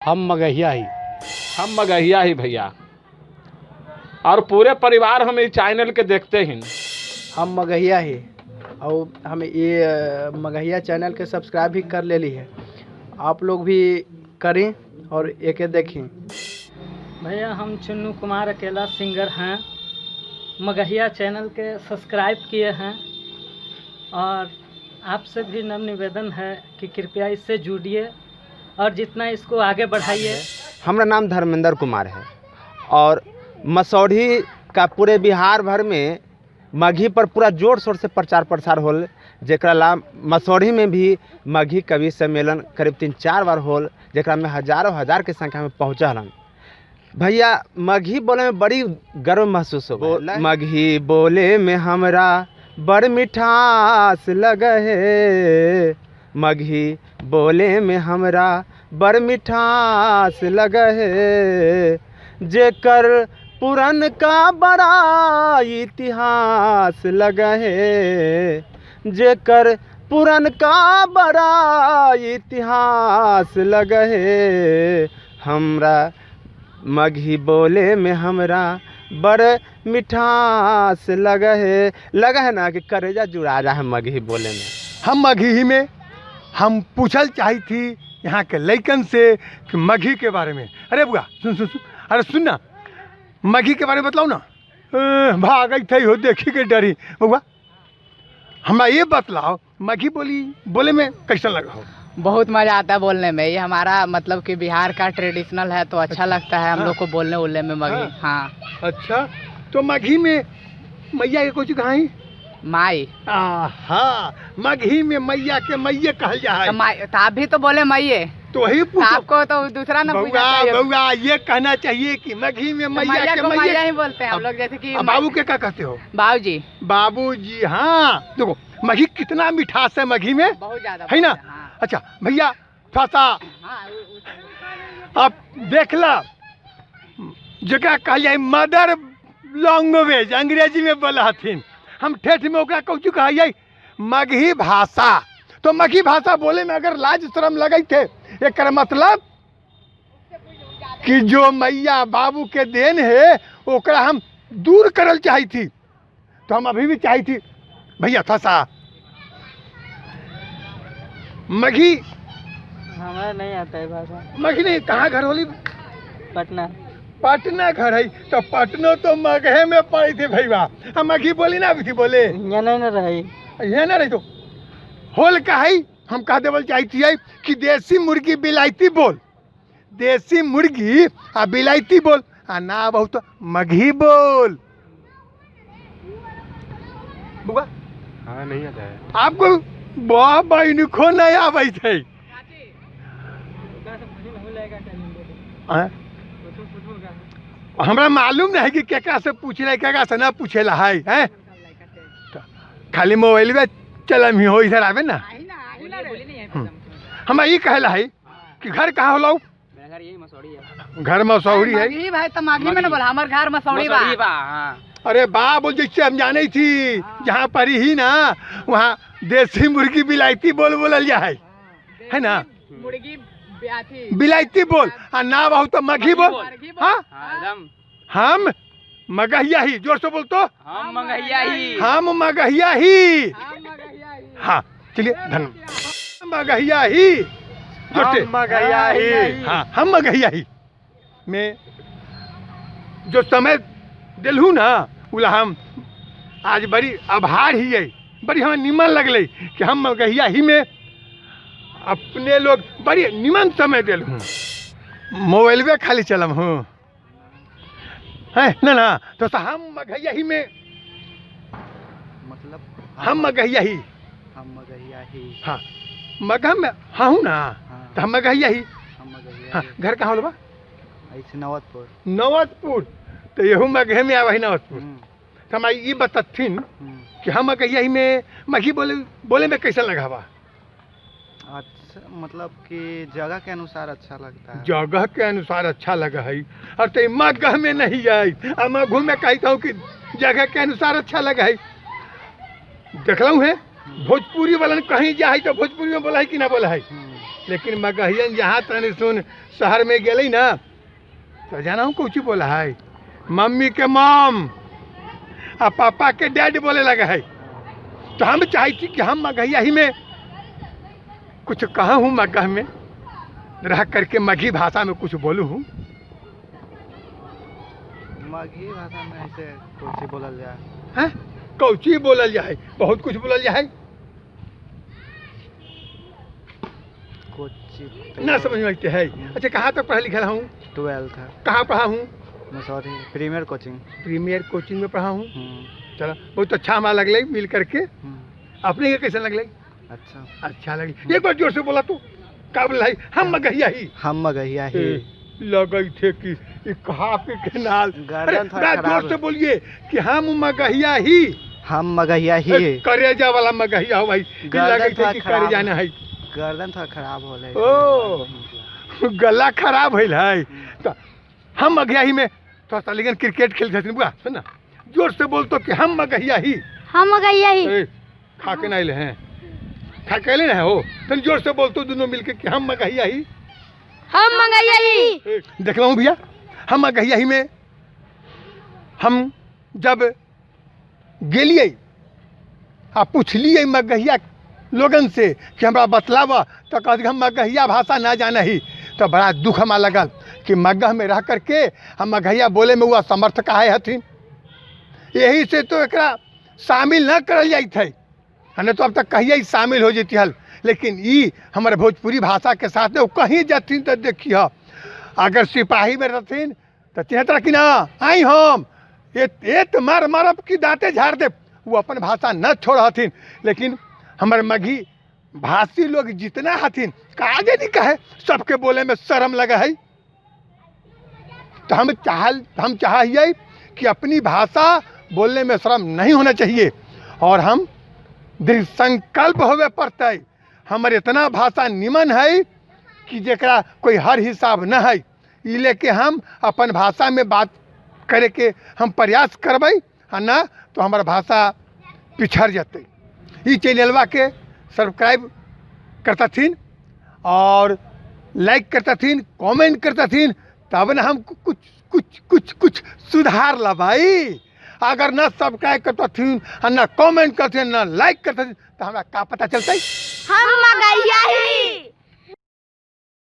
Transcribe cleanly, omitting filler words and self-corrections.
हम मगहिया ही। हम मगहिया ही भैया, और पूरे परिवार हम इस चैनल के देखते हैं। हम मगहिया ही, और हम ये मगहिया चैनल के सब्सक्राइब भी कर ले ली है। आप लोग भी करें और एक देखें। भैया हम चुन्नू कुमार अकेला सिंगर हैं, मगहिया चैनल के सब्सक्राइब किए हैं, और आपसे भी नम्र निवेदन है कि कृपया इससे जुड़िए और जितना इसको आगे बढ़ाइए। हमारा नाम धर्मेंद्र कुमार है और मसौढ़ी का पूरे बिहार भर में मगही पर पूरा जोर शोर से प्रचार प्रसार होल, जेकरा लाभ मसौढ़ी में भी मगही कवि सम्मेलन करीब 3-4 बार होल, जेकरा में हजारों हजार की संख्या में पहुँचलन। भैया मगही बोले में बड़ी गर्व महसूस हो। मगही बोले में हमरा बड़ मिठास लगे, मगही बोले में हमरा बड़ मिठास लगे, जेकर पुरन का बड़ा इतिहास लगे, जेकर पुरन का बड़ा इतिहास लगे। हमरा मगही बोले में हमरा बड़ मिठास लगा है ना कि करेजा जुड़ा रहा है मगही बोले में। हम मगही में हम पूछल चाही थी यहाँ के लइकन से कि मगही के बारे में। अरे बुआ सुन सुन सुन, अरे सुन ना, मगही के बारे में बतलाओ ना। भागई थे हो देखी के डरी। बुआ हमरा ये बतलाओ, मगही बोले में कैसा लगा हो? बहुत मज़ा आता है बोलने में। ये हमारा मतलब कि बिहार का ट्रेडिशनल है, तो अच्छा लगता है हम लोग को बोलने उलने में मगही। हाँ। अच्छा, तो मगही में मैया के कुछ कहीं माई। हाँ, मगही में मैया के मैये कहल जा है। तो आप भी तो बोले मैये, तो वही आपको तो दूसरा ना बउआ ये कहना चाहिए कि मगही में मैया के मैया ही बोलते हैं हम लोग। जैसे कि बाबू के क्या कहते हो? बाबूजी। बाबूजी। हाँ, देखो मगही कितना मिठास है मगही में, बहुत ज्यादा है ना? हाँ। अच्छा भैया थोड़ा सा आप देख ला, जगह कहल जाए मदर लैंग्वेज, अंग्रेजी में बोला हथिन, हम ठेठ में ओकरा कौचू कहा जाए मगही भाषा। तो मगही भाषा बोले में अगर लाज शर्म लगे थे, एक मतलब कि जो मैया बाबू के देन है ओकरा हम दूर करल चाही थी, तो हम अभी भी चाही थी भैया था सा मगही। हमारा नहीं आता है भाषा। मगही नहीं, कहाँ घर होली? पटना। पटना घर है, तो पटनो तो मगहे में पड़ी थी भैया। हम मगही बोली ना अभी थी बोले यहाँ नहीं ना रही, ये ना रही तो होल का है। हम कह देवल चाहती है कि देसी मुर्गी बिलायती बोल, देसी मुर्गी आ बिलायती बोल, आ ना बहुत तो मगही बोल। बुआ हाँ नहीं आता है आपको वाह भाई निखो नहीं आवे थे। हमरा मालूम नहीं कि केकरा से पूछे केकरा से ना पूछेला है। तो खाली मोबाइल में चलम ही हो, इधर आवे ना। हम ये कहला है कि घर कहाँ हो? घर यही मसौढ़ी है। घर मसौढ़ी है। मगही भाई तो मगही में ना बोला, हमार घर मसौढ़ी बा। अरे बा बोल जैसे हम जाने थी, जहाँ पर ही ना वहाँ देसी मुर्गी बिलायती बोल बोलल जा है ना? मुर्गी बिलायती बोल आ ना बहुत तो मगही बोल। हाँ हम मगहिया ही, जोर से बोल तो। हम मगहिया ही। हम मगहिया ही। हाँ चलिए धन्यवाद। मगहिया ही, जोर से। मगहिया ही। हाँ हम मगहिया ही में जो समय दिलहू ना उला हम आज बड़ी आभार ही है, बड़ी हमें निमन लगल कि हम मगहिया ही में अपने लोग बड़ी निमन समय दिल हूँ। मोबाइल में खाली चलम हूँ है ना। तो हम मगहिया ही में मतलब हम मगहिया ही। हम मगहिया ही। हाँ मगह में हाँ हूँ ना। हाँ। तो हम मगहिया ही। हम मगहिया हाँ घर कहाँ हो बा? ऐसे नवतपुर। नवतपुर, तो यहू मगहे में आवा ही नवतपुर। तो हम ये बताथिन कि हम मगहिया ही में मगही बोले में कैसा लगा बा? अच्छा, मतलब कि जगह के अनुसार अच्छा लगता है। जगह के अनुसार अच्छा लगा है। और तो मगह में नहीं आई, मगहू में कहता हूँ कि जगह के अनुसार अच्छा लगा है। देखलूँ है भोजपुरी वालन कहीं जा है तो भोजपुरी में बोला है कि ना बोला है? लेकिन मगहियन जहाँ तनी सुन शहर में गेली ना तो जाना हूँ कुछ बोला है, मम्मी के मॉम आ पापा के डैड बोले लगा है। तो हम चाहती कि हम मगहिया ही में कुछ कहा हूँ, मगह में रह करके मगही भाषा में कुछ बोलूँ हूँ। मगही भाषा में ऐसे कुछ बोलल जाए हैं कौची बोलल जाए, बहुत कुछ बोलल जाए, कुछ ना समझ में आते है। अच्छा कहाँ तक पढ़ा लिखा हूँ? 12th है कहाँ पढ़ा हूँ? Mussoorie premier coaching. Premier coaching में पढ़ा हूँ। चलो बहुत अच्छा हमारा लगल मिल करके। अपने के कैसे लगल? अच्छा अच्छा लगे। एक बार जोर से बोला तो का बोला है? हम मगहिया ही। हम मगहिया ही। लगे थे कि कहा के नाल। गर्दन थोड़ा जोर खराब से है। बोलिए कि हम मगहिया ही। हम मगहिया ही। करेजा वाला मगहिया हो भाई। गर्दन लगे थे थोड़ा कि खराब करेजा ना है। गर्दन थोड़ा खराब हो रहा है। ओ गला खराब भइल है। तो हम मगहिया ही में तो लेकिन क्रिकेट खेलते थे बुआ सुन ना, जोर से बोल तो कि हम मगहिया ही। हम मगहिया ही। ए, खा के नहीं ले हैं, खा के ले हो तो जोर से बोल तो दोनों मिलके कि हम मगहिया ही। हम मगहिया ही। देख हूँ भैया, हम मगहिया ही में हम जब गेलिए आ पूछलिए मगहिया लोगन से कि हमरा बतलावा तो कहते हम मगहिया भाषा ना जाना ही। तो बड़ा दुख हमारा लगल कि मगह में रह करके हम मगहिया बोले में हुआ समर्थ काहे हथिन। यही से तो एकरा शामिल न करल जाइत है, नहीं तो अब तक कहिए ही शामिल हो जाती हल। लेकिन ई हमारे भोजपुरी भाषा के साथ वो कहीं जाथिन तो देखिए, अगर सिपाही में रहथिन तो चिन्हत कि ना आई हम ये तो मार मारब की दांते झाड़ दे, वो अपन भाषा न छोड़ हथिन। लेकिन हमारे मगही भाषी लोग जितना हथिन काजे नहीं कहे, सबके बोले में शर्म लगा है। तो हम चाहिए कि अपनी भाषा बोलने में शर्म नहीं होना चाहिए और हम दृढ़ संकल्प होवे पड़ते। हमारे इतना भाषा निमन है कि जरा कोई हर हिसाब न है, ये लेके हम अपन भाषा में बात करे के हम प्रयास करबै, आ ना तो हमारा भाषा पिछड़ जाते। ये चैनलवा के सब्सक्राइब करता थीन और लाइक करता थीन, कमेंट करता थीन, तब ना हम कुछ सुधार ला भाई। अगर न सब्सक्राइब करता थी न कमेंट करते न लाइक करते तो हमारा का पता चलता है। हम मगहिया ही।